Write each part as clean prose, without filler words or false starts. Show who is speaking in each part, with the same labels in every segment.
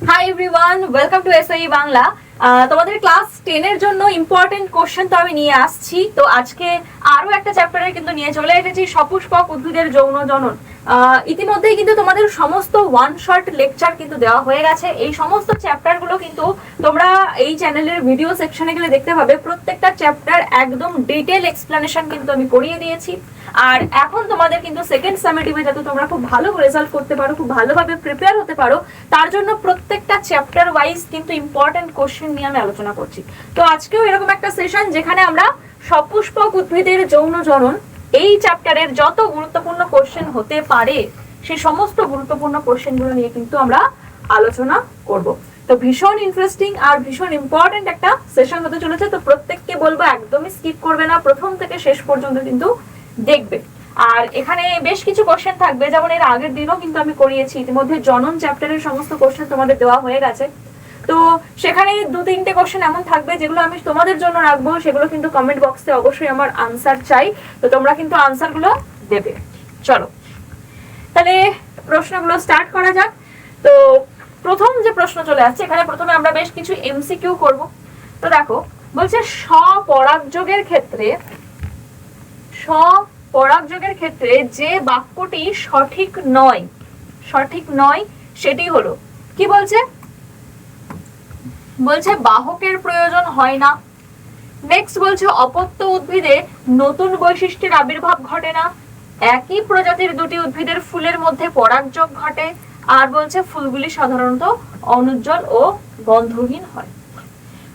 Speaker 1: Hi everyone, welcome to SI Bangla. তোমাদের class 10 এর জন্য ইম্পর্টেন্ট কোশ্চেন তো আমি নিয়ে আসছি। তো আজকে আরো একটা চ্যাপ্টারে কিন্তু নিয়ে চলে এসেছি, সপুষ্পক উদ্ভিদের যৌন জনন। ইতিমধ্যেই কিন্তু তোমাদের সমস্ত ওয়ান শর্ট লেকচার কিন্তু দেওয়া হয়ে গেছে। এই সমস্ত চ্যাপ্টার গুলো কিন্তু তোমরা এই চ্যানেলের ভিডিও সেকশনে গেলে দেখতে পাবে। প্রত্যেকটা চ্যাপ্টার একদম ডিটেল এক্সপ্লেনেশন কিন্তু আমি করিয়ে দিয়েছি। আর এখন তোমাদের কিন্তু সেকেন্ড সামেটিভে যাতে তোমরা খুব ভালো রেজাল্ট করতে পারো, খুব ভালোভাবে প্রিপেয়ার হতে পারো, তার জন্য প্রত্যেকটা চ্যাপ্টার ওয়াইজ কিন্তু ইম্পর্টেন্ট কোশ্চেন নিয়ে আমি আলোচনা করছি। তো আজকেও এরকম একটা সেশন যেখানে আমরা সপুষ্পক উদ্ভিদের যৌন জনন এই চ্যাপ্টারের যত গুরুত্বপূর্ণ কোশ্চেন হতে পারে সেই সমস্ত গুরুত্বপূর্ণ কোশ্চেনগুলো নিয়ে কিন্তু আমরা আলোচনা করব। তো ভীষণ ইন্টারেস্টিং আর ভীষণ ইম্পর্টেন্ট একটা সেশন হতে চলেছে। তো প্রত্যেককে বলবো একদমই স্কিপ করবে না, প্রথম থেকে শেষ পর্যন্ত কিন্তু দেখবে। আর এখানে বেশ কিছু কোশ্চেন থাকবে, যেমন এর আগের দিনও কিন্তু আমি করিয়েছি। ইতিমধ্যে জনন চ্যাপ্টারের সমস্ত কোশ্চেন তোমাদের দেওয়া হয়ে গেছে। তো সেখানে 2-3টে কোশ্চেন এমন থাকবে যেগুলো আমি তোমাদের জন্য রাখবো, সেগুলো কিন্তু কমেন্ট বক্সে অবশ্যই আমার আনসার চাই। তো তোমরা কিন্তু আনসারগুলো দেবে। চলো তাহলে প্রশ্নগুলো স্টার্ট করা যাক। তো প্রথম যে প্রশ্ন চলে আসছে, এখানে প্রথমে আমরা বেশ কিছু এমসিকিউ করব। তো দেখো, বলছে স্বপরাগযোগের ক্ষেত্রে যে বাক্যটি সঠিক নয় সেটি হলো কি বলছে বাহকের প্রয়োজন হয় না। নেক্সট বলছে অপত্য উদ্ভিদে নতুন বৈশিষ্ট্যের আবির্ভাব ঘটে না। একই প্রজাতির দুটি উদ্ভিদের ফুলের মধ্যে পরাগযোগ ঘটে। আর বলছে ফুলগুলি সাধারণত অনুজ্জ্বল ও গন্ধহীন হয়।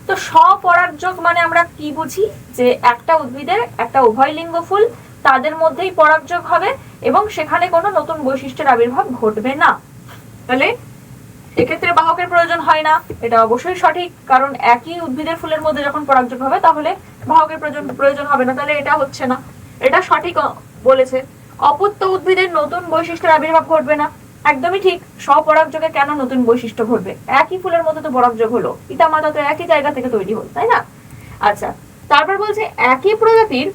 Speaker 1: তো স্বপরাগযোগ মানে আমরা কি বুঝি, যে একটা উদ্ভিদের একটা উভয়লিঙ্গ ফুল, তাদের মধ্যেই পরাগযোগ হবে এবং সেখানে কোনো নতুন বৈশিষ্ট্যের আবির্ভাব ঘটবে না। তাহলে এক্ষেত্রে বাহকের প্রয়োজন হয় না, এটা অবশ্যই সঠিক, কারণ একই উদ্ভিদের ফুলের মধ্যে যখন পরাগযোগ হবে তাহলে বাহকের প্রয়োজন হবে না, তাহলে এটা হচ্ছে না, এটা সঠিক বলেছে। অপত্য উদ্ভিদের নতুন বৈশিষ্ট্যের আবির্ভাব ঘটবে না, একদমই ঠিক। স্বপরাগযোগে কেন নতুন বৈশিষ্ট্য ঘটবে? একই ফুলের মধ্যে তো পরাগযোগ হলো, পিতা মাতা তো একই জায়গা থেকে তৈরি হলো, তাই না? আচ্ছা, তারপর বলছে একই প্রজাতির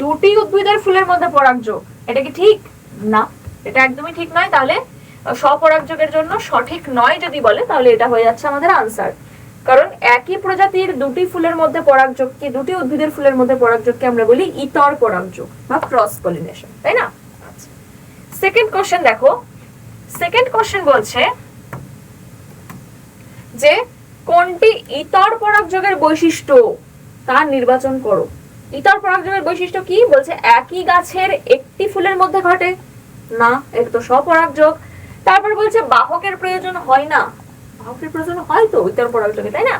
Speaker 1: দুটি উদ্ভিদের ফুলের মধ্যে পরাগযোগ, এটা কি ঠিক? না, এটা একদমই ঠিক নয়। তাহলে স্বপরাগযোগের জন্য সঠিক নয় যদি বলে, তাহলে এটা হয়ে যাচ্ছে আমাদের আনসার। কারণ একই প্রজাতির দুটি ফুলের মধ্যে পরাগযোগকে, দুটি উদ্ভিদের ফুলের মধ্যে পরাগযোগকে আমরা বলি ইতর পরাগযোগ বা ক্রস পলিনেশন, তাই না? সেকেন্ড কোশ্চেন দেখো, সেকেন্ড কোশ্চেন বলছে যে কোনটি ইতর পরাগযোগের বৈশিষ্ট্য তা নির্বাচন করো। ইতর পরাগযোগের বৈশিষ্ট্য কি বলছে? একই গাছের একটি ফুলের মধ্যে ঘটে না, এটা তো স্বপরাগযোগ। তারপর বলছে বাহকের প্রয়োজন হয় না, বাহকের প্রয়োজন হয় তো ইতর পরাগযোগে, তাই না?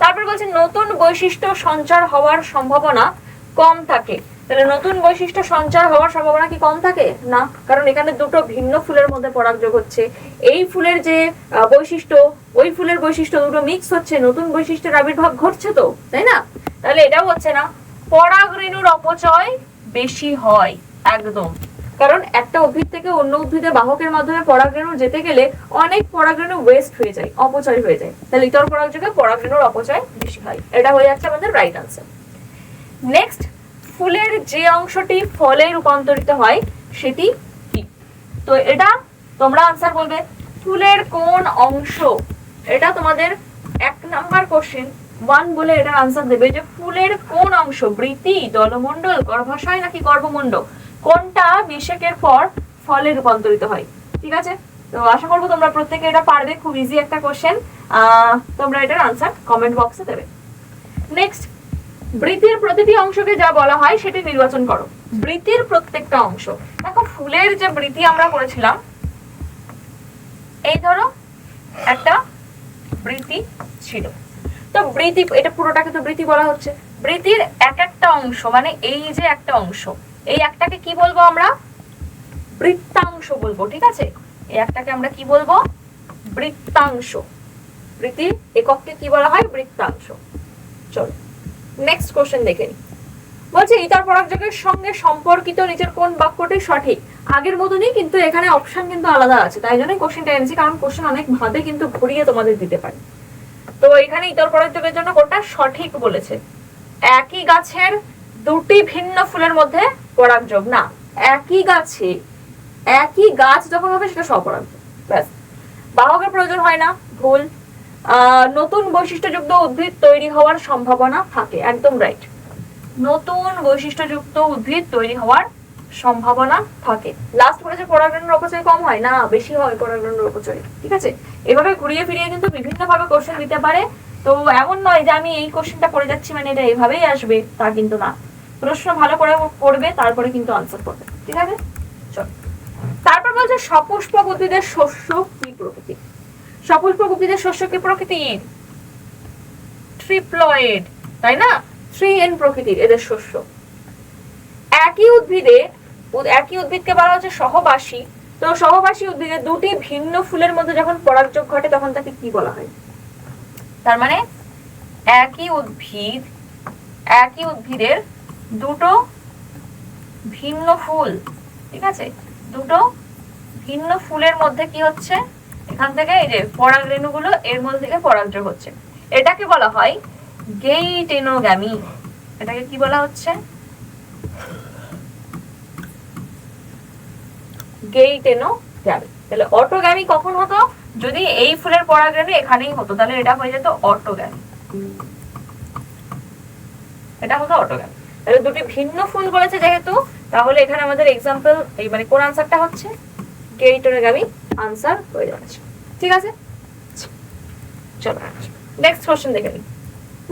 Speaker 1: তারপর বলছে নতুন বৈশিষ্ট্য সঞ্চার হওয়ার সম্ভাবনা কম থাকে। তাহলে নতুন বৈশিষ্ট্য সঞ্চার হওয়ার সম্ভাবনা কি কম থাকে? না, কারণ এখানে দুটো ভিন্ন ফুলের মধ্যে পরাগযোগ হচ্ছে। এই ফুলের যে বৈশিষ্ট্য, ওই ফুলের বৈশিষ্ট্য দুটো মিক্স হচ্ছে, নতুন বৈশিষ্ট্যের আবির্ভাব ঘটছে তো, তাই না? তাহলে এটাও হচ্ছে না। পরাগরেণুর অপচয় বেশি হয়, একদম, কারণ একটা উদ্ভিদ থেকে অন্য উদ্ভিদে বাহকের মাধ্যমে পরাগরেণু যেতে গেলে অনেক পরাগরেণু ওয়েস্ট হয়ে যায়, অপচয় হয়ে যায়। তাহলে ইতর পরাগযোগে পরাগরেণুর অপচয় বেশি হয়, এটা হয়ে যাচ্ছে আমাদের রাইট আনসার। নেক্সট, ফুলের যে অংশটি ফলে রূপান্তরিত হয় সেটি কি? তো এটা তোমরা আনসার বলবে, ফুলের কোন অংশ, এটা তোমাদের 1 নাম্বার কোশ্চেন 1 বলে এটার আনসার দেবে যে ফুলের কোন অংশ, বৃতি, দলমণ্ডল, গর্ভাশয় নাকি গর্ভমুণ্ড, কোনটা নিষেকের পর ফলে রূপান্তরিত হয়। ঠিক আছে, তো আশা করবো তোমরা প্রত্যেকে এটা পারবে, খুব ইজি একটা কোশ্চেন। তোমরা এটার আনসার কমেন্ট বক্সে দেবে। নেক্সট, বৃতির প্রতিটি অংশকে যা বলা হয় সেটি নির্বাচন করো। বৃতির প্রত্যেকটা অংশ, দেখো ফুলের যে বৃতি আমরা করেছিলাম, এই ধরো একটা বৃতি ছিল, তো বৃতি, এটা পুরোটাকে তো বৃতি বলা হচ্ছে। বৃতির এক একটা অংশ, মানে এই যে একটা অংশ, এই একটাকে কি বলবো আমরা? বৃত্তাংশ বলবো, ঠিক আছে? এই একটাকে আমরা কি বলবো? বৃত্তাংশ। বৃতির একককে কি বলা হয়? বৃত্তাংশ। চলো নেক্সট কোশ্চেন দেখে নিই। বলছে ইতর পরাগযোগের সঙ্গে সম্পর্কিত নিচের কোন বাক্যটি সঠিক? আগের মতনই, কিন্তু এখানে অপশন কিন্তু আলাদা আছে, তাই জন্য কোশ্চেনটা এনেছি, কারণ কোশ্চেন অনেক ভাবে কিন্তু ঘুরিয়ে তোমাদের দিতে পারে। তো এখানে ইতর পরাগযোগের জন্য কোনটা সঠিক বলেছে? একই গাছের দুটি ভিন্ন ফুলের মধ্যে পরাগযোগ না, একই গাছে, একই গাছ যখন হবে সেটা স্বপরাগযোগ। ব্যাস, বাহকের প্রয়োজন হয় না, ভুল। নতুন বৈশিষ্ট্যযুক্ত উদ্ভিদ তৈরি হওয়ার সম্ভাবনা থাকে, একদম রাইট। নতুন বৈশিষ্ট্যযুক্ত উদ্ভিদ তৈরি হওয়ার সম্ভাবনা থাকে। লাস্ট বলেছে পরাগরেণুর অপচয় কম হয় না, বেশি হয় পরাগরেণুর অপচয়। ঠিক আছে, এভাবে ঘুরিয়ে ফিরিয়ে কিন্তু বিভিন্ন ভাবে কোশ্চেন দিতে পারে। তো এমন নয় যে আমি এই কোশ্চেনটা পড়ে যাচ্ছি মানে এটা এভাবেই আসবে, তা কিন্তু না। প্রশ্ন ভালো করে পড়বে, তারপরে কিন্তু আনসার করবে। ঠিক আছে, চল। তারপর বলছে সপুষ্পক উদ্ভিদের শস্য কি প্রকৃতি। সপুষ্পক উদ্ভিদের শস্য কি প্রকৃতির? ট্রিপ্লয়েড, তাই না? 3N প্রকৃতির এদের শস্য। একই উদ্ভিদকে বলা হচ্ছে সহবাসী। তো সহবাসী উদ্ভিদের দুটি ভিন্ন ফুলের মধ্যে যখন পরাগযোগ ঘটে তখন তাকে কি বলা হয়? তার মানে একই উদ্ভিদের দুটো ভিন্ন ফুল, ঠিক আছে, দুটো ভিন্ন ফুলের মধ্যে কি হচ্ছে, এখান থেকে এই যে পরাগ রেণুগুলো এর মধ্যে থেকে পরাগযোগ হচ্ছে, এটাকে বলা হয় গেইটেনোগ্যামি। এটাকে কি বলা হচ্ছে? গেইটেনোগ্যামি। তাহলে অটোগ্যামি কখন হতো? যদি এই ফুলের পরাগরেণু এখানেই হতো তাহলে এটা হয়ে যেত অটোগ্যামি। এটা হতো অটোগ্যামি। তাহলে দুটি ভিন্ন ফুল বলেছে যেহেতু, তাহলে এখানে আমাদের এক্সাম্পল এই মানে কোন আনসারটা হচ্ছে? গেইটেনোগ্যামি আনসার হয়ে যাচ্ছে। ঠিক আছে, চলো নেক্সট কোশ্চেন দেখে নিই।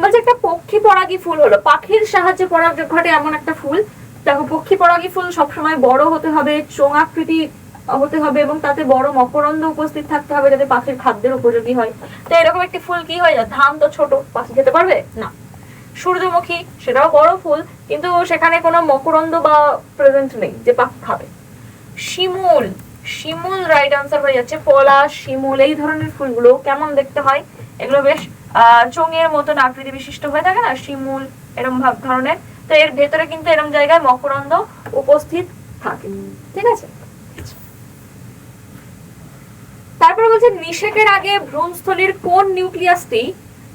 Speaker 1: বলছে একটা পক্ষী পরাগী ফুল হলো, পাখির সাহায্যে পরাগযোগ ঘটে এমন একটা ফুল। দেখো, পক্ষী পরাগী ফুল সবসময় বড় হতে হবে, চোঙাকৃতি হতে হবে এবং তাতে বড় মকরন্দ উপস্থিত থাকতে হবে যাতে পাখির খাদ্যের উপযোগী হয়। তো এরকম একটি ফুল কি হয়ে যায়? ধান তো ছোট, পাখি খেতে পারবে না। সূর্যমুখী, সেটাও বড় ফুল কিন্তু সেখানে কোনো মকরন্দ বা প্রেজেন্ট নেই যে পাখি খাবে। শিমুল রাইট আনসার হয়ে যাচ্ছে। পলাশ, শিমুল এই ধরনের ফুলগুলো কেমন দেখতে হয়? এগুলো বেশ চোঙের মতন আকৃতি বিশিষ্ট হয়ে থাকে না, শিমুল এরকম ধরনের। তো এর ভেতরে কিন্তু এরকম জায়গায় মকরন্দ উপস্থিত থাকে। ঠিক আছে, তারপরে বলছে নিষেকের আগে ভ্রূণস্থলীর কোন নিউক্লিয়াসটি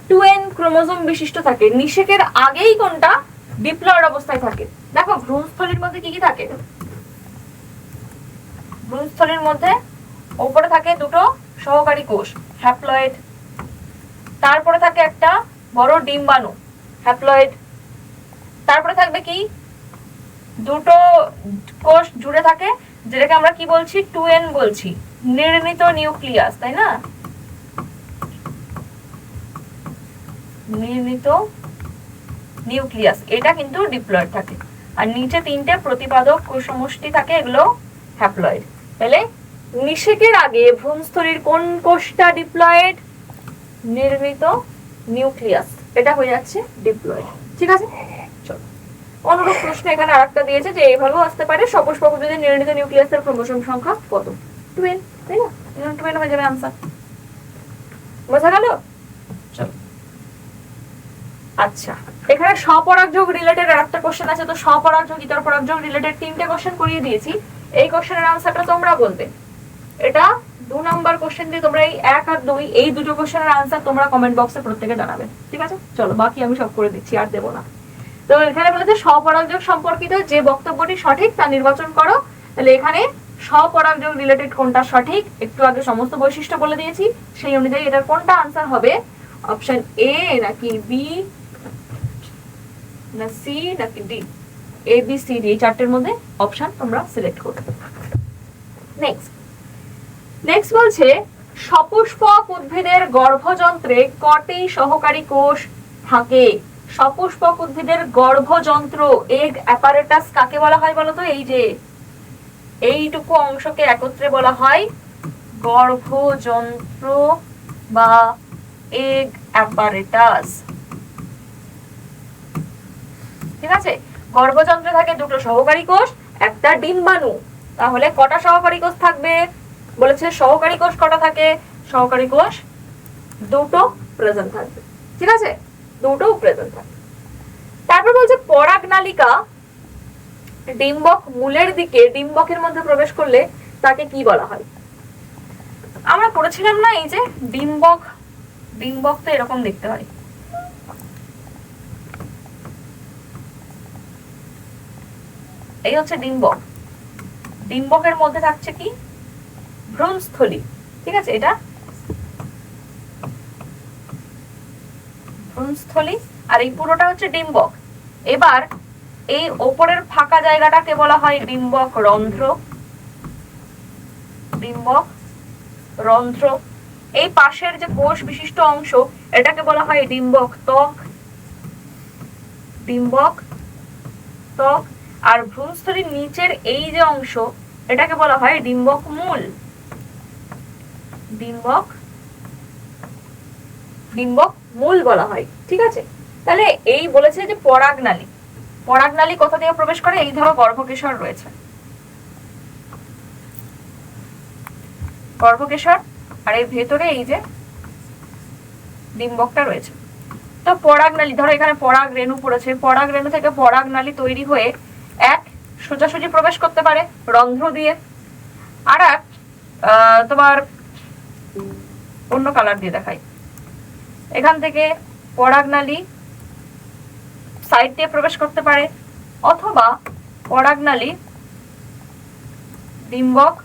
Speaker 1: 2N ক্রোমোজোম বিশিষ্ট থাকে? নিষেকের আগেই কোনটা ডিপ্লয়েড অবস্থায় থাকে? দেখো, ভ্রূণস্থলীর মধ্যে কি কি থাকে? ভ্রূণস্থলীর মধ্যে উপরে থাকে দুটো সহকারী কোষ, হ্যাপ্লয়েড। তারপরে থাকে একটা বড় ডিম্বাণু, হ্যাপ্লয়েড। তারপরে থাকবে কি? দুটো কোষ জুড়ে থাকে, যেটাকে আমরা কি বলছি? 2N বলছি, নির্ণীত নিউক্লিয়াস, তাই না? নির্ণীত নিউক্লিয়াস, এটা কিন্তু ডিপ্লয়েড থাকে। আর নিচে তিনটে প্রতিপাদক কোষ সমষ্টি থাকে, এগুলো হ্যাপ্লয়েড। তাহলে নিষেকের আগে ভ্রূণস্থলীর কোন কোষটা ডিপ্লয়েড? নির্ণীত নিউক্লিয়াস, এটা হয়ে যাচ্ছে ডিপ্লয়েড। ঠিক আছে, চলো। অনুরূপ প্রশ্ন এখানে আরেকটা দিয়েছে যে এইভাবেও আসতে পারে, সপুষ্পক উদ্ভিদের নির্ণীত নিউক্লিয়াসের ক্রোমোসোম সংখ্যা কত? 2N, তাই না? 2N হয়ে যাবে আনসার। বোঝা গেল? চলো, আচ্ছা, এখানে স্বপরাগযোগ রিলেটেড আরেকটা কোশ্চেন আছে। তো স্বপরাগযোগ, ইতর পরাগযোগ রিলেটেড 3টে কোশ্চেন করিয়ে দিয়েছি। এই কোশ্চেনের আনসারটা তোমরা বলবে। এটা 2 নাম্বার কোশ্চেন দিয়ে তোমরা এই 1 আর 2 এই দুটো কোশ্চেনের আনসার তোমরা কমেন্ট বক্সে প্রত্যেকে জানাবে। ঠিক আছে, চলো বাকি আমি সব করে দিচ্ছি, আর দেব না। তো এখানে বলেছে স্বপরাগযোগ সম্পর্কিত যে বক্তব্যটি সঠিক তা নির্বাচন করো। তাহলে এখানে স্বপরাগযোগ রিলেটেড কোনটা সঠিক? একটু আগে সমস্ত বৈশিষ্ট্য বলে দিয়েছি, সেই অনুযায়ী এটার কোনটা আনসার হবে? অপশন এ নাকি বি না সি নাকি D? A B C D, এই চারটের মধ্যে অপশন তোমরা সিলেক্ট করবে। নেক্সট বলছে সপুষ্পক উদ্ভিদের গর্ভযন্ত্রে কটি সহকারী কোষ থাকে? সপুষ্পক উদ্ভিদের গর্ভযন্ত্র, এগ অ্যাপারেটাস কাকে বলা হয় বলো তো? এই যে এইটুকু অংশকে একত্রে বলা হয় গর্ভযন্ত্র বা এগ অ্যাপারেটাস। ঠিক আছে, গর্ভযন্ত্রে থাকে দুটো সহকারী কোষ, একটা ডিম্বাণু। তাহলে কটা সহকারী কোষ থাকবে? বলেছে সহকারী কোষ কটা থাকে? সহকারী কোষ দুটো প্রেজেন্ট থাকবে। ঠিক আছে, দুটো প্রেজেন্ট থাকবে। তারপর বলছে পরাগনালিকা ডিম্বক মূলের দিকে ডিম্বকের মধ্যে প্রবেশ করলে তাকে কি বলা হয়? আমরা পড়েছিলাম না এই যে ডিম্বক, ডিম্বক তো এরকম দেখতে হয়। এই হচ্ছে ডিম্বক। ডিম্বকের মধ্যে থাকছে কি? ভ্রূণস্থলী। ঠিক আছে, এটা ভ্রূণস্থলী, আর এই পুরোটা হচ্ছে ডিম্বক। এবার এই ওপরের ফাঁকা জায়গাটাকে বলা হয় ডিম্বক রন্ধ্র, ডিম্বক রন্ধ্র। এই পাশের যে কোষ বিশিষ্ট অংশ এটাকে বলা হয় ডিম্বক ত্বক, ডিম্বক ত্বক। আর ভ্রূণস্থলীর নিচের এই যে অংশ এটাকে বলা হয় ডিম্বক মূল, ডিম্বক ডিম্বক মূল বলা হয়। ঠিক আছে, তাহলে এই বলেছে যে পরাগনালী, পরাগনালী কোথা দিয়ে প্রবেশ করে? এই ধরো গর্ভকেশর রয়েছে, গর্ভকেশর, আর এর ভেতরে এই যে ডিম্বকটা রয়েছে। তো পরাগনালী, ধরো এখানে পরাগ রেণু পড়েছে, পরাগ রেণু থেকে পরাগনালী তৈরি হয়ে এক সোজাসুজি প্রবেশ করতে পারে রন্ধ্র দিয়ে, আর এক তোমার অন্য কালার দিয়ে দেখাই, এখান থেকে পরাগনালী সাইড দিয়ে প্রবেশ করতে পারে, অথবা পরাগনালী ডিম্বক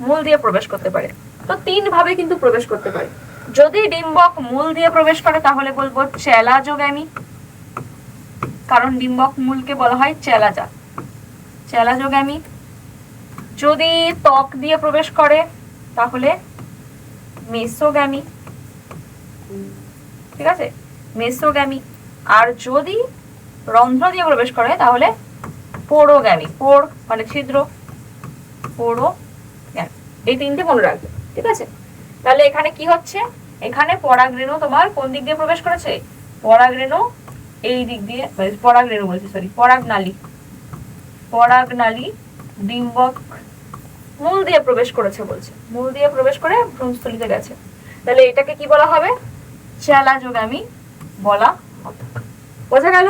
Speaker 1: মূল দিয়ে প্রবেশ করতে পারে। তো তিন ভাবে কিন্তু প্রবেশ করতে পারে। যদি ডিম্বক মূল দিয়ে প্রবেশ করে তাহলে বলবো চেলাজোগামী, কারণ ডিম্বক মূলকে বলা হয় চেলাজা, চেলাজোগামী। যদি ত্বক দিয়ে প্রবেশ করে তাহলে মেসোগামী, ঠিক আছে, মেসোগামী। আর যদি রন্ধ্র দিয়ে প্রবেশ করে তাহলে পোড়োগামী, পোড় মানে ছিদ্র, পোড়োগামী। এই তিনটে মনে রাখবে, ঠিক আছে। তাহলে এখানে কি হচ্ছে, এখানে পরাগরেণু তোমার কোন দিক দিয়ে প্রবেশ করেছে? পরাগরেণু এই দিক দিয়ে, পরাগরেণু বলছি সরি, পরাগনালী, পরাগনালী ডিম্বক মূল দিয়ে প্রবেশ করেছে বলছে, মূল দিয়ে প্রবেশ করে ভ্রূণস্থলীতে গেছে। তাহলে এটাকে কি বলা হবে? চেলাজোগামী বলা হবে। বোঝা গেল?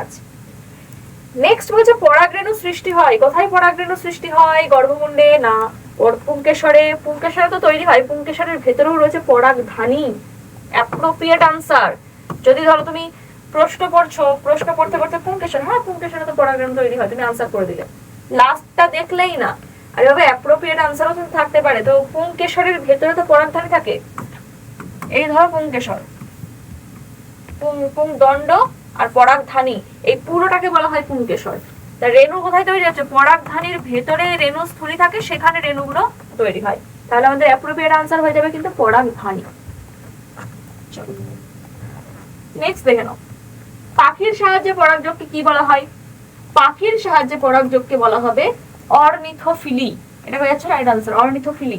Speaker 1: আচ্ছা, নেক্সট বলছে পরাগরেণু সৃষ্টি হয় কোথায়? পরাগরেণু সৃষ্টি হয় গর্ভমুণ্ডে না, পুংকেশরে। পুংকেশরে তো তৈরি হয়, পুংকেশরের ভেতরেও রয়েছে পরাগধানী। Appropriate answer. যদি ধরো তুমি প্রশ্ন পড়ছো, প্রশ্ন পড়তে পড়তে পুংকেশর, হ্যাঁ পুংকেশরে তো পরাগরেণু তৈরি হয়, তুমি আনসার করে দিলে, লাস্টটা দেখলেই না। আর এভাবে অ্যাপ্রোপ্রিয়েট আনসারও কিন্তু থাকতে পারে। তো পুংকেশরের ভেতরে তো পরাগধানী থাকে, এই ধরো পুংকেশর, পুংদণ্ড আর পরাগধানী, এই পুরোটাকে বলা হয় পুংকেশর। তা রেণু কোথায় তৈরি হচ্ছে? পরাগধানীর ভেতরে রেণু স্থলী থাকে, সেখানে রেণুগুলো তৈরি হয়। তাহলে আমাদের অ্যাপ্রোপ্রিয়েট আনসার হয়ে যাবে কিন্তু পরাগধানী। নেক্সট দেখে নাও, পাখির সাহায্যে পরাগযোগকে কি বলা হয়? পাখির সাহায্যে পরাগযোগকে বলা হবে অর্নিথোফিলি। এটা হয়ে যাচ্ছে রাইট আনসার, অর্নিথোফিলি।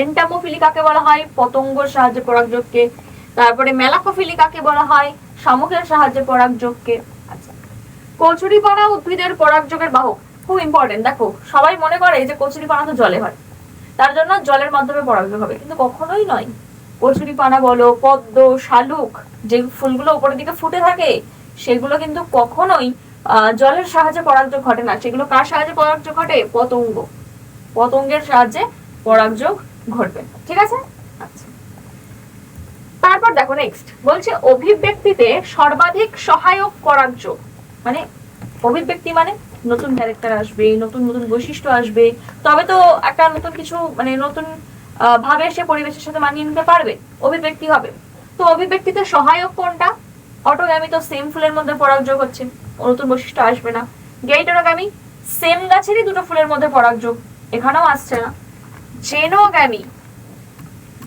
Speaker 1: এন্টামোফিলি কাকে বলা হয়? পতঙ্গের সাহায্যে পরাগযোগকে। তারপরে মেলাকোফিলি কাকে বলা হয়? শামুকের সাহায্যে পরাগযোগকে। আচ্ছা, কচুরিপানা উদ্ভিদের পরাগযোগের বাহক, খুব ইম্পর্টেন্ট। দেখো সবাই মনে করে যে কচুরিপানা তো জলে হয়, তার জন্য জলের মাধ্যমে পরাগযোগ হবে, কিন্তু কখনোই নয়। কচুরিপানা বলো, পদ্ম, শালুক, যে ফুলগুলো উপরের দিকে ফুটে থাকে সেগুলো কিন্তু কখনোই জলের সাহায্যে পরাগযোগ ঘটে না। সেগুলো কার সাহায্যে পরাগযোগ ঘটে? পতঙ্গ, পতঙ্গের সাহায্যে পরাগযোগ ঘটবে। ঠিক আছে, আচ্ছা। তারপর দেখো নেক্সট বলছে অভিব্যক্তিতে সর্বাধিক সহায়ক পরাগযোগ। মানে অভিব্যক্তি মানে নতুন ক্যারেক্টার আসবে, নতুন নতুন বৈশিষ্ট্য আসবে, তবে তো একটা নতুন কিছু মানে নতুন ভাবে সে পরিবেশের সাথে মানিয়ে নিতে পারবে, অভিব্যক্তি হবে। তো অভিব্যক্তিতে সহায়ক কোনটা? অটোগামী, তো সেম ফুলের মধ্যে পরাগযোগ হচ্ছে, নতুন বৈশিষ্ট্য আসবে না। গেইটোরোগামী, সেম গাছেরই দুটো ফুলের মধ্যে পরাগযোগ, এখানেও আসছে না। জেনোগামী,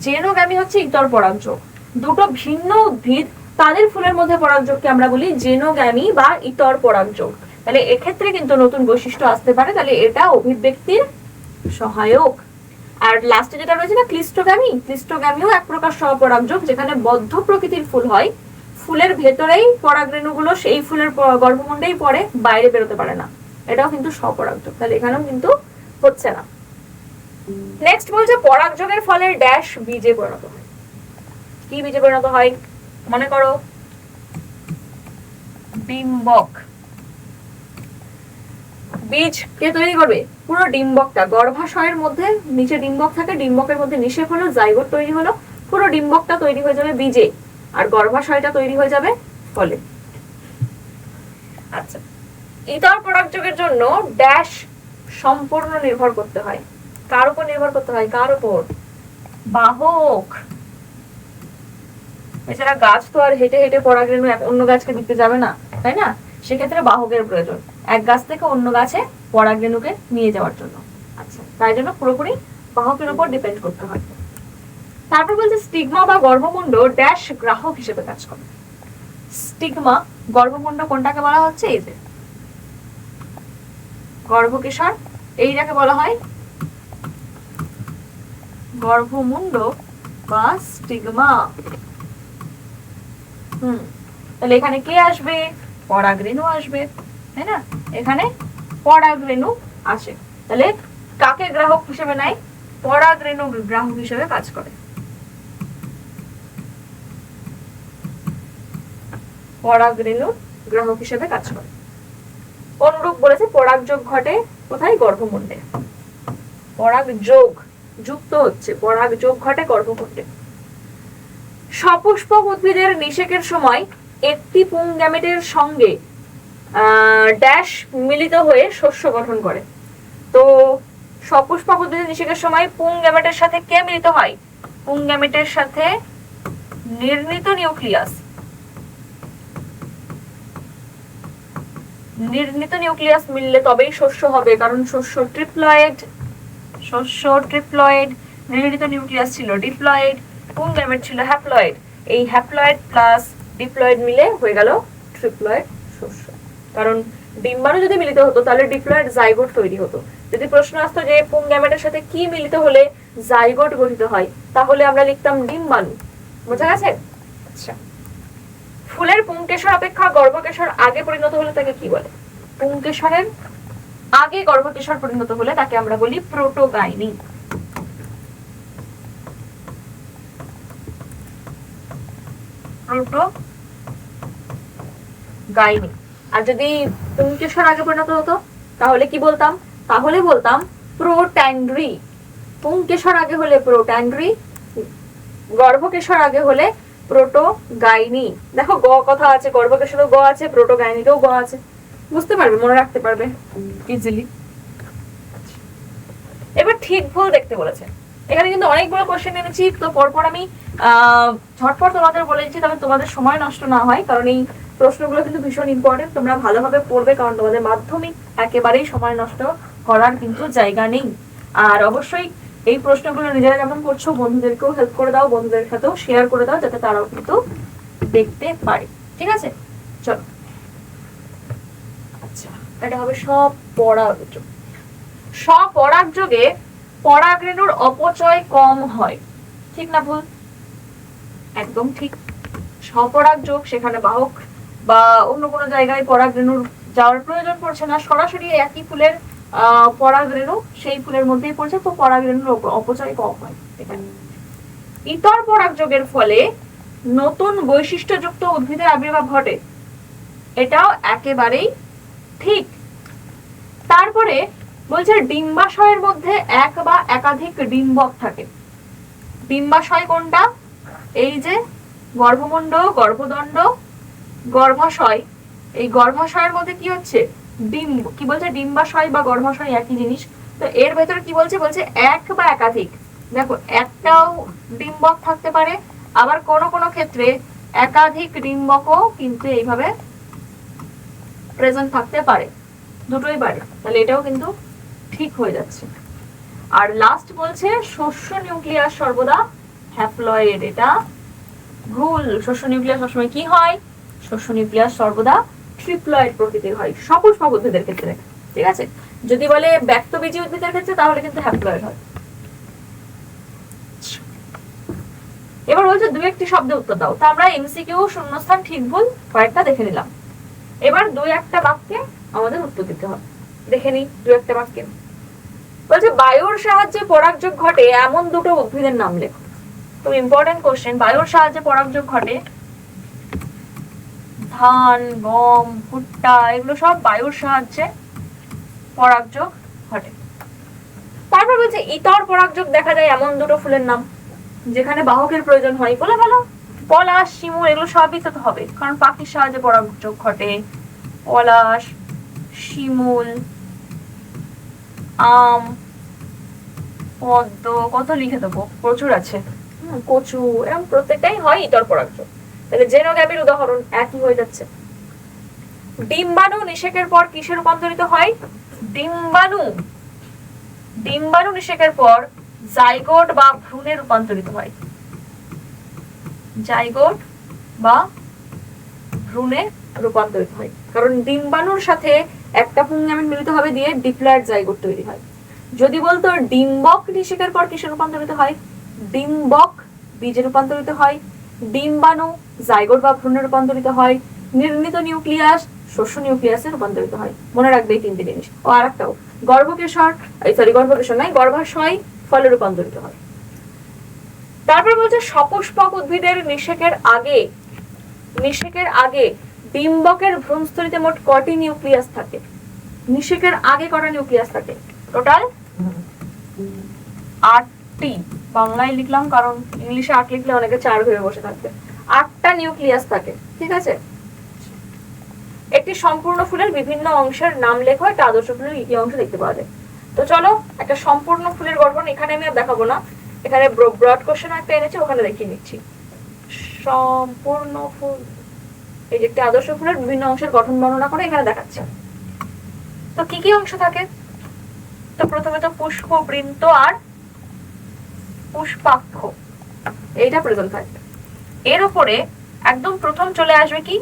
Speaker 1: জেনোগামী হচ্ছে ইতর পরাগযোগ, দুটো ভিন্ন উদ্ভিদ তাদের ফুলের মধ্যে পরাগযোগকে আমরা বলি জেনোগামী বা ইতর পরাগযোগ। তাহলে এক্ষেত্রে কিন্তু নতুন বৈশিষ্ট্য আসতে পারে, তাহলে এটা অভিব্যক্তির সহায়ক। আর লাস্টে যেটা রয়েছে না ক্লিস্টোগামী, ক্লিস্টোগামীও এক প্রকার সহপরাগযোগ, যেখানে বদ্ধ প্রকৃতির ফুল হয়, ফুলের ভেতরেই পরাগরেণুগুলো সেই ফুলের গর্ভমুণ্ডেই পড়ে, বাইরে বেরোতে পারে না, এটাও কিন্তু সহপরাগযোগ। তাহলে এখানেও কিন্তু হচ্ছে না। নেক্সট বলছে পরাগযোগের ফলে ড্যাশ বীজে পরিণত হয়। কি বীজে পরিণত হয়? মনে করো ডিম্বক, বীজ কে তৈরি করবে? পুরো ডিম্বকটা, গর্ভাশয়ের মধ্যে নিচে ডিম্বক থাকে, ডিম্বকের মধ্যে নিষেক হলো, জাইগোট তৈরি হলো, পুরো ডিম্বকটা তৈরি হয়ে যাবে বীজে, আর গর্ভাশয়টা তৈরি হয়ে যাবে ফলে। আচ্ছা, ইতর পরাগযোগের জন্য ড্যাশ সম্পূর্ণ নির্ভর করতে হয়। কার উপর নির্ভর করতে হয়? কার উপর? বাহক, এছাড়া গাছ তো আর হেঁটে হেঁটে পরাগরেণু অন্য গাছকে দিতে যাবে না, তাই না? সেক্ষেত্রে বাহকের প্রয়োজন এক গাছ থেকে অন্য গাছে পরাগরেণুকে নিয়ে যাওয়ার জন্য। আচ্ছা, তাই জন্য পুরোপুরি বাহকের উপর ডিপেন্ড করতে হয়। তারপর বলছে স্টিগমা বা গর্ভমুণ্ড ড্যাশ গ্রাহক হিসেবে কাজ করে। স্টিগমা, গর্ভমুণ্ড কোনটাকে বলা হচ্ছে? এই যে গর্ভকেশর, এইটাকে বলা হয় গর্ভমুণ্ড বা স্টিগমা। তাহলে এখানে কে আসবে? পরাগরেণু আসবে, তাই না? এখানে পরাগরেণু আসে। তাহলে কাকে গ্রাহক হিসেবে নেয়? পরাগরেণু গ্রাহক হিসেবে কাজ করে। পরাগরেণু গ্রাহক হিসেবে কাজ করে। অনুরূপ বলেছে পরাগযোগ ঘটে কোথায়? গর্ভমুণ্ডে। পরাগযোগ যুক্ত হচ্ছে, পরাগযোগ ঘটে গর্ভমুণ্ডে। সপুষ্পক উদ্ভিদের নিষেকের সময় একটি পুংগ্যামেটের সঙ্গে ড্যাশ মিলিত হয়ে শস্য গঠন করে। তো সপুষ্পক উদ্ভিদের নিষেকের সময় পুংগ্যামেটের সাথে কে মিলিত হয়? পুংগ্যামেটের সাথে নির্ণীত নিউক্লিয়াস। নির্ণীত নিউক্লিয়াস মিললে তবেই শস্য হবে, কারণ শস্য ট্রিপ্লয়েড। নির্ণীত নিউক্লিয়াস ছিল ডিপ্লয়েড, পুংগ্যামেট ছিল হ্যাপ্লয়েড। এই হ্যাপ্লয়েড প্লাস ডিপ্লয়েড মিলে হয়ে গেল ট্রিপ্লয়েড শস্য। কারণ ডিম্বাণু যদি মিলিত হতো তাহলে ডিপ্লয়েড জাইগোট তৈরি হতো। যদি প্রশ্ন আসতো যে পুংগ্যামেটের সাথে কি মিলিত হলে জাইগোট গঠিত হয়, তাহলে আমরা লিখতাম ডিম্বাণু। বোঝা গেছে? আচ্ছা, ফুলের পুংকেশর অপেক্ষা গর্ভকেশর আগে পরিণত হলে তাকে কি বলে? পুংকেশরের আগে গর্ভকেশর পরিণত হলে তাকে আমরা বলি প্রোটোগাইনি। প্রোটোগাইনি। আর যদি পুংকেশর আগে পরিণত হতো তাহলে কি বলতাম? তাহলে বলতাম প্রোট্যান্ড্রি। পুংকেশর আগে হলে প্রোট্যান্ড্রি, গর্ভকেশর আগে হলে প্রোটোগাইনি। দেখো গ কথা আছে, গর্ভকেশরও গ আছে, প্রোটোগাইনিতেও গ আছে। বুঝতে পারবে, মনে রাখতে পারবে ইজিলি। এবার ঠিক ভুল দেখতে বলেছে। এখানে কিন্তু অনেকগুলো কোশ্চেন এনেছি, তো পরপর আমি ঝটপট তোমাদের বলে দিচ্ছি, তবে তোমাদের সময় নষ্ট না হয়, কারণ এই প্রশ্নগুলো কিন্তু ভীষণ ইম্পর্টেন্ট। তোমরা ভালোভাবে পড়বে, কারণ তোমাদের মাধ্যমিক একেবারেই সময় নষ্ট করার কিন্তু জায়গা নেই। আর অবশ্যই এই প্রশ্নগুলো নিজেরা যেমন করছো বন্ধুদেরকেও হেল্প করে দাও, বন্ধুদের সাথেও শেয়ার করে দাও, যাতে তারাও কিন্তু দেখতে পারে। ঠিক আছে, চলো। আচ্ছা, এটা হবে স্বপরাগযোগ। স্বপরাগযোগে পরাগরেণুর অপচয় কম হয়। ঠিক না ভুল? একদম ঠিক। স্বপরাগযোগ, সেখানে বাহক বা অন্য কোনো জায়গায় পরাগরেণুর যাওয়ার প্রয়োজন পড়ছে না, সরাসরি একই ফুলের পরাগরেণু সেই ফুলের মধ্যেই পড়ছে, তো পরাগরেণুর অপচয় কম হয় এখানে। ইতর পরাগযোগের ফলে নতুন বৈশিষ্ট্যযুক্ত উদ্ভিদের আবির্ভাব ঘটে, এটাও একেবারেই ঠিক। তারপরে বলছে ডিম্বাশয়ের মধ্যে এক বা একাধিক ডিম্বক থাকে। ডিম্বাশয় কোনটা? এই যে গর্ভমুণ্ড, গর্ভদণ্ড, গর্ভাশয়। এই গর্ভাশয়ের মধ্যে কি হচ্ছে? ডিম্ব। কি বলছে? ডিম্বাশয় বা গর্ভাশয় একই জিনিস। তো এর ভেতরে কি বলছে? বলছে এক বা একাধিক। দেখো, একটাও ডিম্বক থাকতে পারে, আবার কোনো কোনো ক্ষেত্রে একাধিক ডিম্বকও কিন্তু এইভাবে প্রেজেন্ট থাকতে পারে, দুটোই পারে। তাহলে এটাও কিন্তু ঠিক হয়ে যাচ্ছে। আর লাস্ট বলছে শস্য নিউক্লিয়াস সর্বদা হ্যাপ্লয়েড, এটা ভুল। শস্য নিউক্লিয়াস সবসময় কি হয়? শস্য নিউক্লিয়াস সর্বদা ট্রিপ্লয়েড প্রকৃতির হয় সপুষ্পক উদ্ভিদের ক্ষেত্রে। ঠিক আছে, যদি বলে ব্যক্তবীজী উদ্ভিদের ক্ষেত্রে তাহলে কিন্তু হ্যাপ্লয়েড হয়। এবার বলছে দুই একটি শব্দে উত্তর দাও। তো আমরা এমসিকিউ শূন্যস্থান ঠিক ভুল কয়েকটা দেখে নিলাম। এবার দুই একটা বাক্যে আমাদের উত্তর দিতে হবে। দেখে নিই দুই একটা বাক্যে। বলছে বায়ুর সাহায্যে পরাগযোগ ঘটে এমন দুটো উদ্ভিদের নাম লেখো। খুব ইম্পর্টেন্ট কোশ্চেন। বায়ুর সাহায্যে পরাগযোগ ঘটে, ধান, গম, ভুট্টা, এগুলো সব বায়ুর সাহায্যে পরাগযোগ ঘটে। তারপর বলছে ইতর পরাগযোগ দেখা যায় এমন দুটো ফুলের নাম যেখানে বাহকের প্রয়োজন হয়। বলে ভালো, পলাশ, শিমুল, এগুলো সবই তো হবে, কারণ পাখির সাহায্যে পরাগযোগ ঘটে। পলাশ, শিমুল, আম, পদ্ম, কত লিখে দেবো, প্রচুর আছে। কচু, এরকম প্রত্যেকটাই হয় ইতর পরাগযোগ। তাহলে জেনোগ্যামির উদাহরণ একই হয়ে যাচ্ছে। ডিম্বাণু নিষেকের পর কিসে রূপান্তরিত হয়? ডিম্বাণু নিষেকের পর জাইগোট বা ভ্রূণে রূপান্তরিত হয়। জাইগোট বা ভ্রূণে রূপান্তরিত হয়, কারণ ডিম্বাণুর সাথে একটা পুংগ্যামেট মিলিত হবে দিয়ে ডিপ্লয়েড জাইগোট তৈরি হয়। যদি বলতো ডিম্বক নিষেকের পর কিসে রূপান্তরিত হয়? ডিম্বক বীজে রূপান্তরিত হয়, ডিম্বাণু জাইগোট বা ভ্রূণে রূপান্তরিত হয়, নির্মিত নিউক্লিয়াস শস্য নিউক্লিয়াসে রূপান্তরিত হয়। মনে রাখবে এই তিনটি জিনিস। ও আরেকটাও, গর্ভাশয় ফলে রূপান্তরিত হয়। তারপর বলছে সপুষ্পক উদ্ভিদের নিষেকের আগে ডিম্বকের ভ্রূণস্থলিতে মোট কটি নিউক্লিয়াস থাকে? নিষেকের আগে কটা নিউক্লিয়াস থাকে? টোটাল 8টি। বাংলায় লিখলাম কারণ ইংলিশে 8 লিখলে অনেকে 4 ভেবে বসে থাকবে। 8টা নিউক্লিয়াস থাকে, ঠিক আছে। একটি সম্পূর্ণ ফুলের বিভিন্ন অংশের নাম লেখো। একটা আদর্শ ফুলের কি কি অংশ দেখতে পাওয়া যায়? তো চলো, একটা সম্পূর্ণ ফুলের গঠন এখানে আমি আর দেখাবো না, এখানে ব্রড কোশ্চেন একটা এনেছে, ওখানে দেখিয়ে নিচ্ছি। সম্পূর্ণ ফুল, এই যে একটি আদর্শ ফুলের বিভিন্ন অংশের গঠন বর্ণনা করে এখানে দেখাচ্ছে। তো কি কি অংশ থাকে? তো প্রথমে তো পুষ্প, বৃন্ত আর পুষ্পাক্ষ, এইটা প্রেজেন্ট থাকবে। এর উপরে একদম প্রথম চলে আসবে কি?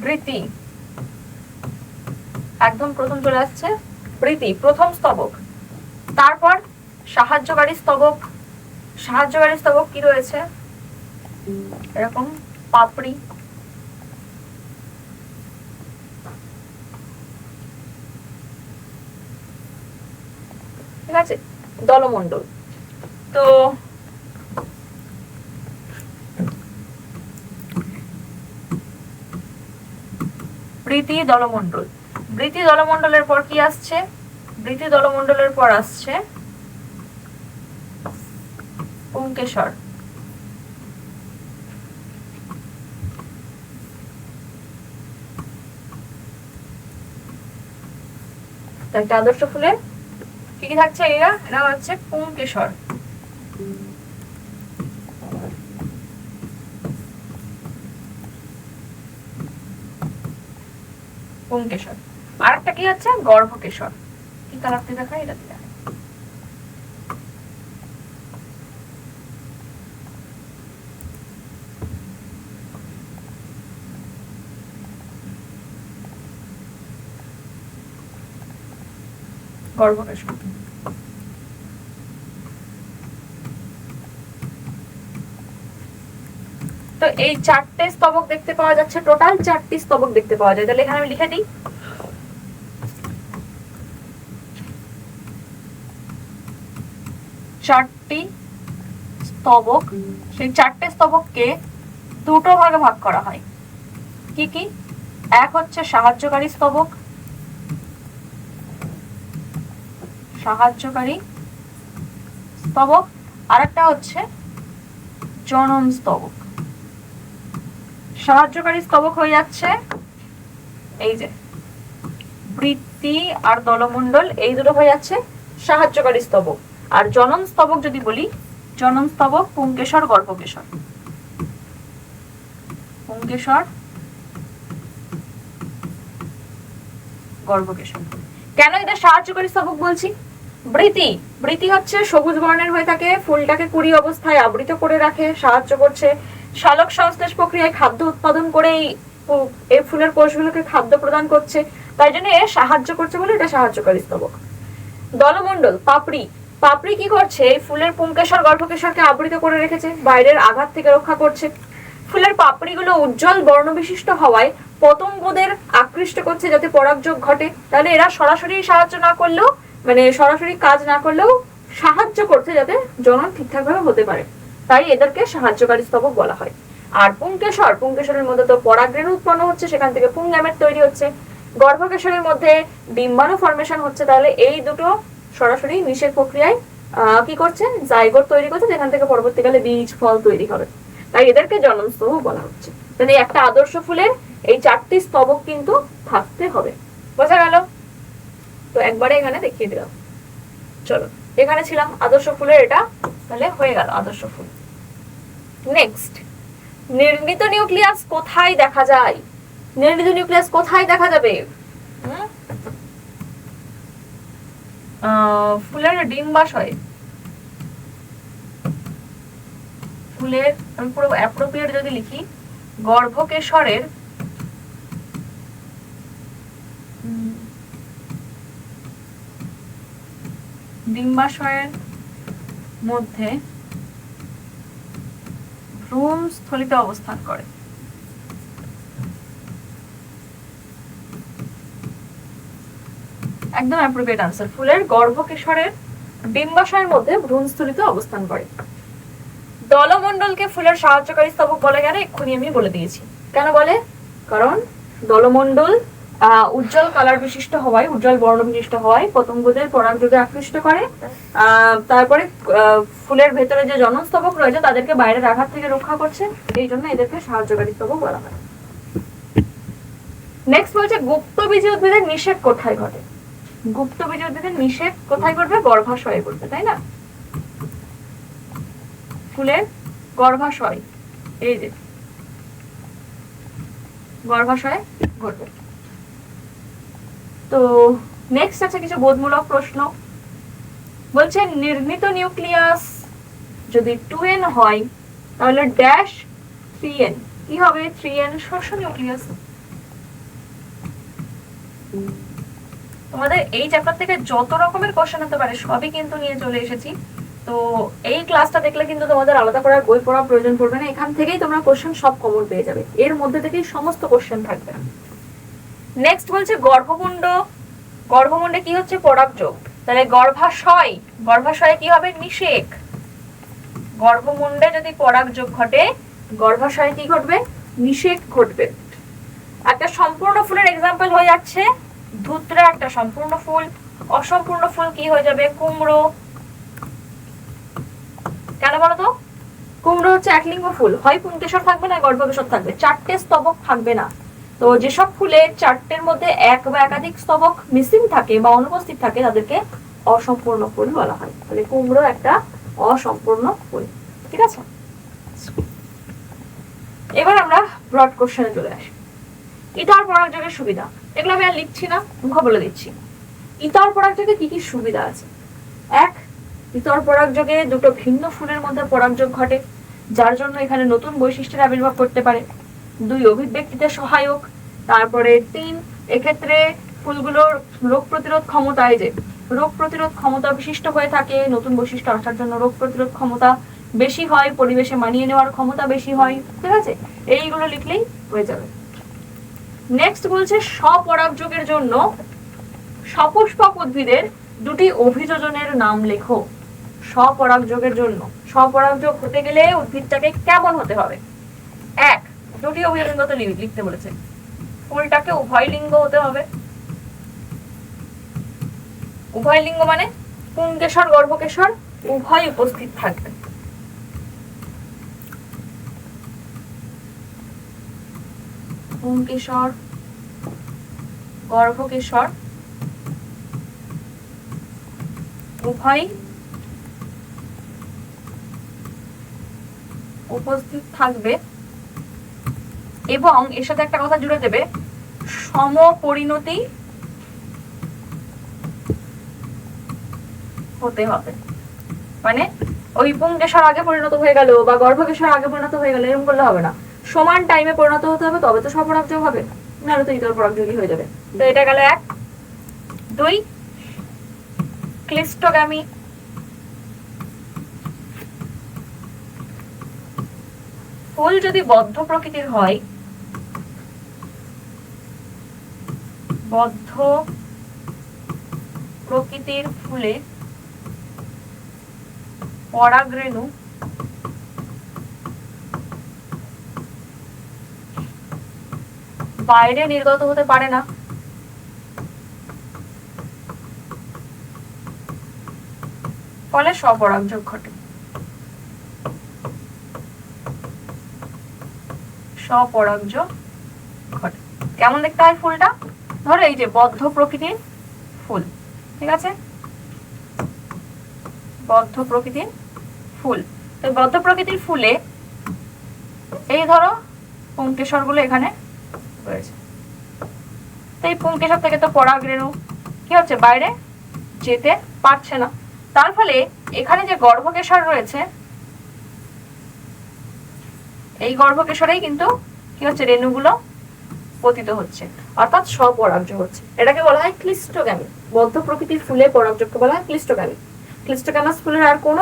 Speaker 1: বৃতি। একদম প্রথম চলে আসছে বৃতি, প্রথম স্তবক। তারপর সাহায্যকারী স্তবক। সাহায্যকারী স্তবক কি রয়েছে? এরকম পাপড়ি, ঠিক আছে, দলমণ্ডল। তো বৃতি দলমণ্ডল, বৃতি দলমণ্ডলের পর কি আসছে? বৃতি দলমণ্ডলের পর আসছে পুংকেশর। একটা আদর্শ ফুলের কি কি থাকছে? এরা হচ্ছে পুংকেশর। পুংকেশর। আর একটা কি হচ্ছে? গর্ভকেশর। কি কালারটি দেখা? এটা দেখা গর্ভকেশর। তো এই 4টে স্তবক দেখতে পাওয়া যাচ্ছে, টোটাল 4টি স্তবক দেখতে পাওয়া যায়। তাহলে এখানে আমি লিখে দিই, চারটি স্তবক। সেই 4টে স্তবককে দুটো ভাগে ভাগ করা হয়। কি কি? এক হচ্ছে সাহায্যকারী স্তবক, সাহায্যকারী স্তবক, আর একটা হচ্ছে জনন স্তবক। সাহায্যকারী স্তবক হয়ে যাচ্ছে এই যে বৃত্তি আর দলমণ্ডল, এই দুটো হয়ে যাচ্ছে সাহায্যকারী স্তবক। আর জনন স্তবক যদি বলি, জনন স্তবক পুংকেশর, গর্ভকেশর। পুংকেশর, গর্ভকেশর। কেন এটা সাহায্যকারী স্তবক বলছি? বৃতি হচ্ছে সবুজ বর্ণের হয়ে থাকে, ফুলটাকে কুড়ি অবস্থায় আবৃত করে রাখে, সাহায্য করছে। শালক সংশ্লেষ প্রক্রিয়ায় খাদ্য উৎপাদন করে এই ফুলের কোষগুলোকে খাদ্য প্রদান করছে, তাই জন্য সাহায্য করছে বলে এটা সাহায্যকারী স্তবক। দলমণ্ডল, পাপড়ি কি করছে? এই ফুলের পুংকেশর, গর্ভকেশরকে আবৃত করে রেখেছে, বাইরের আঘাত থেকে রক্ষা করছে। ফুলের পাপড়িগুলো উজ্জ্বল বর্ণ বিশিষ্ট হওয়ায় পতঙ্গদের আকৃষ্ট করছে যাতে পরাগযোগ ঘটে। তাহলে এরা সরাসরি সাহায্য না করলেও, মানে সরাসরি কাজ না করলেও সাহায্য করছে যাতে জনন ঠিকঠাক ভাবে হতে পারে, তাই এদেরকে সাহায্যকারী স্তবক বলা হয়। আর পুংকেশরের মধ্যে তো পরাগরেণু উৎপন্ন হচ্ছে, সেখান থেকে পুংগ্যামেট তৈরি হচ্ছে। গর্ভকেশরের মধ্যে ডিম্বাণু ফর্মেশন হচ্ছে। তাহলে এই দুটো সরাসরি নিষেক প্রক্রিয়ায় কি করছে? জাইগোট তৈরি করছে, যেখান থেকে পরবর্তীকালে বীজ ফল তৈরি হবে, তাই এদেরকে জনন স্তবক বলা হচ্ছে। তাহলে একটা আদর্শ ফুলের এই 4টি স্তবক কিন্তু থাকতে হবে। বোঝা গেল? তো একবারে এখানে দেখিয়ে দিলাম। চলো এখানে ছিলাম আদর্শ ফুলের, এটা তাহলে হয়ে গেল আদর্শ ফুল। নেক্সট, নির্ণিত নিউক্লিয়াস কোথায় দেখা যায়? নির্ণিত নিউক্লিয়াস কোথায় দেখা যাবে? ফুলের ডিম্বাশয়ে। ফুলের, আমি পুরো অ্যাপ্রোপ্রিয়েট যদি লিখি, গর্ভকেশরের ডিম্বাশয়ের মধ্যে ভ্রূণস্থলিতে অবস্থান করে। একদম অ্যাপ্রোপ্রিয়েট আনসার। ফুলের গর্ভকেশরের ডিম্বাশয়ের মধ্যে ভ্রূণস্থলিতে অবস্থান করে। দলমণ্ডলকে ফুলের সাহায্যকারী স্তবক বলে কেন? এক্ষুনি আমি বলে দিয়েছি। কেন বলে? কারণ দলমণ্ডল উজ্জ্বল কালার বিশিষ্ট হওয়ায়, উজ্জ্বল বর্ণ বিশিষ্ট হওয়ায় পতঙ্গদের পরাগযোগে আকৃষ্ট করে। তারপরে ফুলের ভেতরে যে জনস্তবক রয়েছে তাদেরকে বাইরের আঘাত থেকে রক্ষা করছে, এই জন্য এদেরকে সাহায্যকারী স্তবক বলা হয়। নেক্সট বলছে গুপ্তবীজী উদ্ভিদের নিষেক কোথায় ঘটে? গুপ্তবীজী উদ্ভিদের নিষেক কোথায় ঘটবে? গর্ভাশয়ে ঘটবে, তাই না? ফুলের গর্ভাশয়, এই যে গর্ভাশয়ে ঘটবে। তো নেক্সট আছে কিছু বোধমূলক প্রশ্ন। বলছে নির্ণিত নিউক্লিয়াস যদি 2n হয় তাহলে ড্যাশ 3n কি হবে? 3n শস্য নিউক্লিয়াস। তোমাদের এই চ্যাপ্টার থেকে যত রকমের কোশ্চেন হতে পারে সবই কিন্তু নিয়ে চলে এসেছি। তো এই ক্লাসটা দেখলে কিন্তু তোমাদের আলাদা করে বই পড়ার প্রয়োজন পড়বে না, এখান থেকেই তোমরা কোশ্চেন সব কমন পেয়ে যাবে, এর মধ্যে থেকেই সমস্ত কোশ্চেন থাকবে। নেক্সট বলছে গর্ভমুণ্ড, গর্ভমুণ্ডে কি হচ্ছে? পরাগযোগ। তাহলে গর্ভাশয়, গর্ভাশয়ে কি হবে? নিষেক। গর্ভমুণ্ডে যদি পরাগযোগ ঘটে, গর্ভাশয়ে কি ঘটবে? নিষেক ঘটবে। একটা সম্পূর্ণ ফুলের এক্সাম্পল হয়ে যাচ্ছে ধুত্রা, একটা সম্পূর্ণ ফুল। অসম্পূর্ণ ফুল কি হয়ে যাবে? কুমড়ো। কেন বলো তো? কুমড়ো হচ্ছে একলিঙ্গ ফুল, হয় পুংকেশর থাকবে না গর্ভকেশর থাকবে, চারটে স্তবক থাকবে না। তো যেসব ফুলে চারটের মধ্যে এক বা একাধিক স্তবক মিসিং থাকে বা অনুপস্থিত থাকে তাদেরকে অসম্পূর্ণ ফুল বলা হয়। তাহলে কুমড়ো একটা অসম্পূর্ণ ফুল, ঠিক আছে? এবার আমরা ব্রড কোশ্চেনে চলে আসি। ইতর পরাগযোগের সুবিধা, এগুলো আমি আর লিখছি না, মুখ বলে দিচ্ছি। ইতর পরাগযোগে কি কি সুবিধা আছে? এক, ইতর পরাগযোগে দুটো ভিন্ন ফুলের মধ্যে পরাগযোগ ঘটে, যার জন্য এখানে নতুন বৈশিষ্ট্যের আবির্ভাব করতে পারে। 2, অভিব্যক্তিতে সহায়ক। তারপরে 3, এক্ষেত্রে ফুলগুলোর রোগ প্রতিরোধ ক্ষমতা, এই যে রোগ প্রতিরোধ ক্ষমতা বিশিষ্ট হয়ে থাকে, নতুন বৈশিষ্ট্য আসার জন্য রোগ প্রতিরোধ ক্ষমতা বেশি হয়, পরিবেশে মানিয়ে নেওয়ার ক্ষমতা বেশি হয়, ঠিক আছে? এইগুলো লিখলেই হয়ে যাবে। নেক্সট বলছে স্বপরাগযোগের জন্য সপুষ্পক উদ্ভিদের দুটি অভিযোজনের নাম লেখো। স্বপরাগযোগের জন্য, স্বপরাগযোগ হতে গেলে উদ্ভিদটাকে কেমন হতে হবে? এক, দুটি অভিযোজন লিখতে বলেছে, ফুলটাকে উভয় লিঙ্গ হতে হবে। উভয় লিঙ্গ মানে পুংকেশর গর্ভকেশর উভয় উপস্থিত থাকবে। পুংকেশর গর্ভকেশর উভয় উপস্থিত থাকবে এবং এর সাথে একটা কথা জুড়ে দেবে, সমপরিণতি হতে হবে। মানে ওই পুংকেশর আগে পরিণত হয়ে গেল বা গর্ভকেশর আগে পরিণত হয়ে গেল এরকম করলে হবে না, সমান টাইমে পরিণত হতে হবে, তবে তো স্বপরাগযোগ হবে, নাহলে তো ইতর পরাগযোগই হয়ে যাবে। তো এটা গেল 1। 2, ক্লিস্টোগ্যামি, ফুল যদি বদ্ধ প্রকৃতির হয়, বদ্ধ প্রকৃতির ফুলে পরাগরেণু বাইরে নির্গত হতে পারে না, ফলে স্বপরাগযোগ ঘটে। স্বপরাগযোগ ঘটে। কেমন দেখতে হয় ফুলটা? ধরো এই যে বদ্ধ প্রকৃতির ফুল, ঠিক আছে? বদ্ধ প্রকৃতির ফুল। তো বদ্ধ প্রকৃতির ফুলে এই ধরো পুংকেশর গুলো এখানে রয়েছে, তো এই পুংকেশর থেকে তো পরাগরেণু কি হচ্ছে, বাইরে যেতে পারছে না। তার ফলে এখানে যে গর্ভকেশর রয়েছে, এই গর্ভকেশরেই কিন্তু কি হচ্ছে, রেণুগুলো পতিত হচ্ছে, অর্থাৎ স্বপরাগজ হচ্ছে। এটাকে বলা হয় ক্লিস্টোগ্যামি। বদ্ধ প্রকৃতির ফুলে পরাগযোগকে বলা হয় ক্লিস্টোগ্যামি। ক্লিস্টোগ্যামাস ফুলের আর কোনো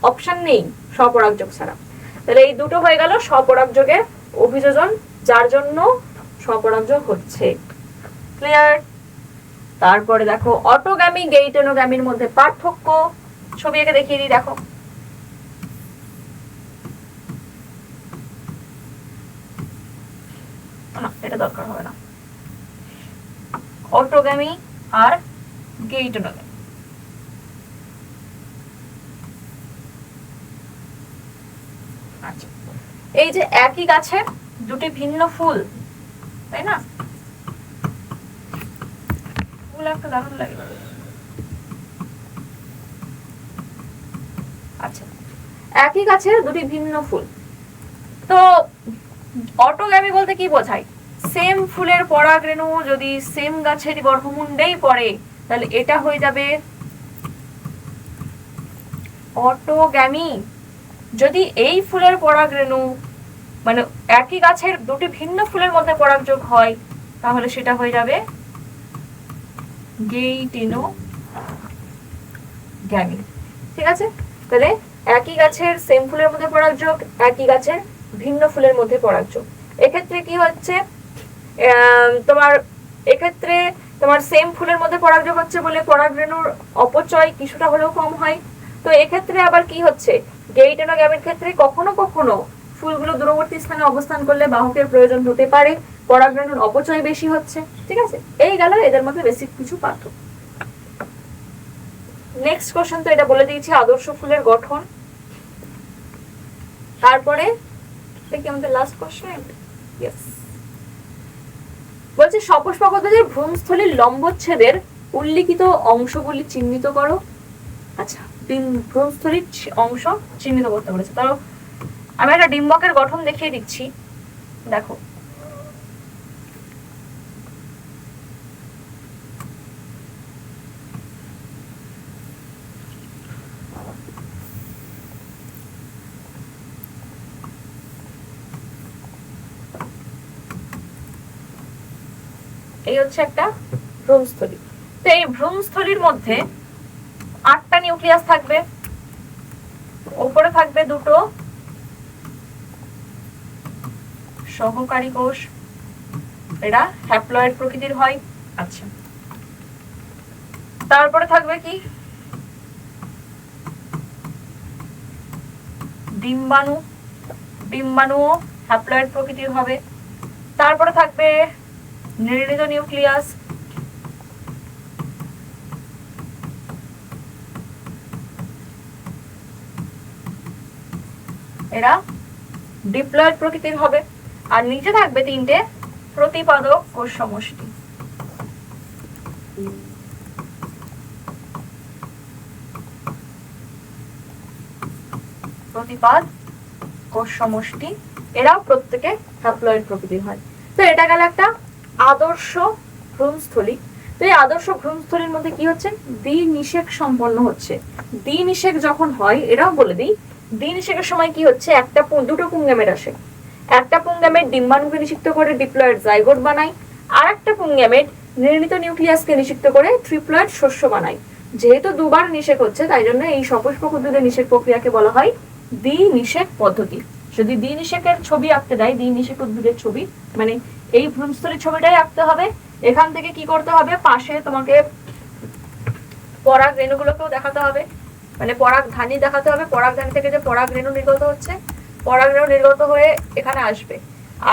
Speaker 1: অপশন নেই স্বপরাগযোগ ছাড়া। তাহলে এই দুটো হয়ে গেল স্বপরাগযোগের অভিযোজন, যার জন্য স্বপরাগযোগ হচ্ছে। ক্লিয়ার? তারপরে দেখো অটোগ্যামি গেইটেনোগ্যামির মধ্যে পার্থক্য, ছবি এঁকে দেখিয়ে দিই, দেখো। না, এটা দরকার হবে না। অটোগ্যামি আর গেইটেনোগ্যামি। আচ্ছা, এই যে একই গাছের দুটি ভিন্ন ফুল, তাই না? ফুল একটা দারুণ লাগে। আচ্ছা, একই গাছের দুটি ভিন্ন ফুল। তো অটোগ্যামি বলতে কি বোঝায়? সেম ফুলের পরাগরেণু যদি সেম গাছের গর্ভমুণ্ডেই পড়ে, তাহলে এটা হয়ে যাবে অটোগ্যামি। যদি এই ফুলের পরাগরেণু মানে একই গাছের দুটি ভিন্ন ফুলের মধ্যে পরাগযোগ হয়, তাহলে সেটা হয়ে যাবে গেইটেনোগ্যামি। ঠিক আছে? তাহলে একই গাছের সেম ফুলের মধ্যে পরাগযোগ, একই গাছের ভিন্ন ফুলের মধ্যে পরাগযোগ। এক্ষেত্রে কি হচ্ছে, তোমার সেম ফুলের মধ্যে পরাগযোগ হচ্ছে বলে পরাগরেণুর অপচয় কিছুটা হলেও কম হয়। তো এক্ষেত্রে আবার কি হচ্ছে, গেইটেনোগ্যামির ক্ষেত্রে কখনো কখনো ফুলগুলো দূরবর্তী স্থানে অবস্থান করলে বাহকের প্রয়োজন হতে পারে, পরাগরেণুর অপচয় বেশি হচ্ছে। ঠিক আছে? এই গেল এদের মধ্যে বেসিক কিছু পার্থক্য। নেক্সট কোশ্চেন তো এটা বলে দিয়েছি, আদর্শ ফুলের গঠন। তারপরে কি আমাদের লাস্ট কোশ্চেন? ইয়েস, বলছে সপুষ্পক উদ্ভিদের ভ্রূণস্থলীর লম্বচ্ছেদের উল্লিখিত অংশগুলি চিহ্নিত করো। আচ্ছা, ভ্রূণস্থলীর অংশ চিহ্নিত করতে বলেছে। তো আমি একটা ডিম্বকের গঠন দেখিয়ে দিচ্ছি, দেখো। এই হচ্ছে একটা ভ্রূণস্থলী। তো এই ভ্রূণস্থলীর মধ্যে 8টা নিউক্লিয়াস থাকবে, উপরে থাকবে দুটো সহকারী কোষ, এরা হ্যাপ্লয়েড প্রকৃতির হয়। আচ্ছা, তারপরে থাকবে কি, ডিম্বাণু, ডিম্বাণুও হ্যাপ্লয়েড প্রকৃতির হবে। তারপরে থাকবে নির্ণীত নিউক্লিয়াস, এরা ডিপ্লয়েড প্রকৃতির হবে। আর নিচে থাকবে 3টে প্রতিপাদক কোষ সমষ্টি। প্রতিপাদ কোষ সমষ্টি, এরাও প্রত্যেকে হ্যাপ্লয়েড প্রকৃতির হয়। তো এটা গেল একটা আদর্শ ভ্রূণস্থলী। তো এই আদর্শ ভ্রূণস্থলীর মধ্যে কি হচ্ছে, দ্বিনিষেক সম্পন্ন হচ্ছে। দ্বিনিষেক যখন হয়, এরাও বলে দিই, দ্বিনিষেকের সময় কি হচ্ছে, দুটো পুংগ্যামেট আসে। একটা পুংগ্যামেট ডিম্বাণুকে নিষিক্ত করে ডিপ্লয়েড জাইগোট বানায়, আর একটা পুংগ্যামেট নির্ণীত নিউক্লিয়াসকে নিষিক্ত করে ট্রিপ্লয়েড শস্য বানায়। যেহেতু দুবার নিষেক হচ্ছে, তাই জন্য এই সপুষ্পক উদ্ভিদের নিষেক প্রক্রিয়াকে বলা হয় দ্বিনিষেক পদ্ধতি। যদি দ্বিনিষেকের ছবি আঁকতে দেয়, দ্বিনিষেক উদ্ভিদের ছবি, মানে এই ভ্রূণস্থলীর ছবিটাই আঁকতে হবে। এখান থেকে কি করতে হবে, পাশে তোমাকে পরাগ রেণুগুলোকেও দেখাতে হবে, মানে পরাগ ধানি দেখাতে হবে। পরাগ ধানি থেকে যে পরাগ রেণু নির্গত হচ্ছে, পরাগ রেণু নির্গত হয়ে এখানে আসবে,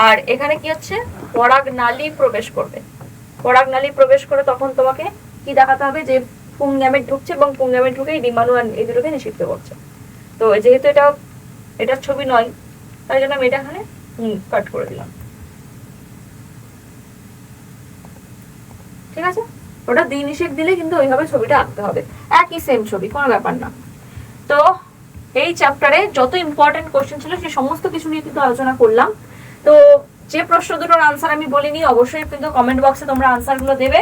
Speaker 1: আর এখানে কি হচ্ছে, পরাগ নালী প্রবেশ করবে। পরাগ নালী প্রবেশ করে তখন তোমাকে কি দেখাতে হবে, যে পুংগ্যামেট ঢুকছে এবং পুংগ্যামেট ঢুকে ডিম্বাণু আর এই দুটোকে নিষিক্ত করছে। তো যেহেতু এটার ছবি নয়, তাই জন্য আমি এটা এখানে কাট করে দিলাম। ঠিক আছে, ওটা দ্বিনিষেক দিলে কিন্তু ওইভাবে ছবিটা আঁকতে হবে, একই সেম ছবি, কোনো ব্যাপার না। তো এই চ্যাপ্টারে যত ইম্পর্টেন্ট কোশ্চেন ছিল সেই সমস্ত কিছু নিয়ে কিন্তু আলোচনা করলাম। তো যে প্রশ্ন দুটোর আনসার আমি বলিনি, অবশ্যই কিন্তু কমেন্ট বক্সে তোমরা আনসারগুলো দেবে।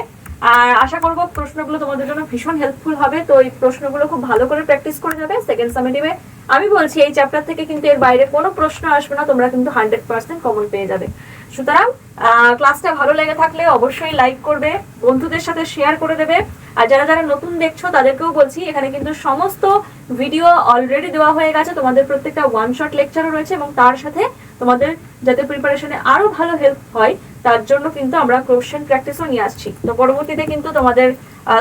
Speaker 1: আর আশা করবো প্রশ্নগুলো তোমাদের জন্য ভীষণ হেল্পফুল হবে। তো এই প্রশ্নগুলো খুব ভালো করে প্র্যাকটিস করে যাবে সেকেন্ড সামেটিভে। আমি বলছি এই চ্যাপ্টার থেকে কিন্তু এর বাইরে কোনো প্রশ্ন আসবে না, তোমরা কিন্তু 100% কমন পেয়ে যাবে। সুতরাং ক্লাসটা ভালো লেগে থাকলে অবশ্যই লাইক করবে, বন্ধুদের সাথে শেয়ার করে দেবে। আর যারা যারা নতুন দেখছো তাদেরকেও বলছি, এখানে কিন্তু সমস্ত ভিডিও অলরেডি দেওয়া হয়ে গেছে, তোমাদের প্রত্যেকটা ওয়ান শট লেকচারও রয়েছে, এবং তার সাথে তোমাদের যাতে প্রিপারেশনে আরো ভালো হেল্প হয় তার জন্য কিন্তু আমরা কোশ্চেন প্র্যাকটিসও নিয়ে আসছি। তো পরবর্তীতে কিন্তু তোমাদের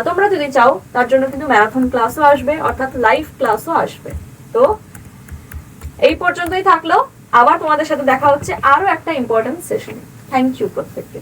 Speaker 1: তোমরা যদি চাও তার জন্য কিন্তু ম্যারাথন ক্লাসও আসবে, অর্থাৎ লাইভ ক্লাসও আসবে। তো এই পর্যন্তই থাকলো, আবার তোমাদের সাথে দেখা হচ্ছে আরো একটা ইম্পর্টেন্ট সেশনে। থ্যাংক ইউ প্রত্যেককে।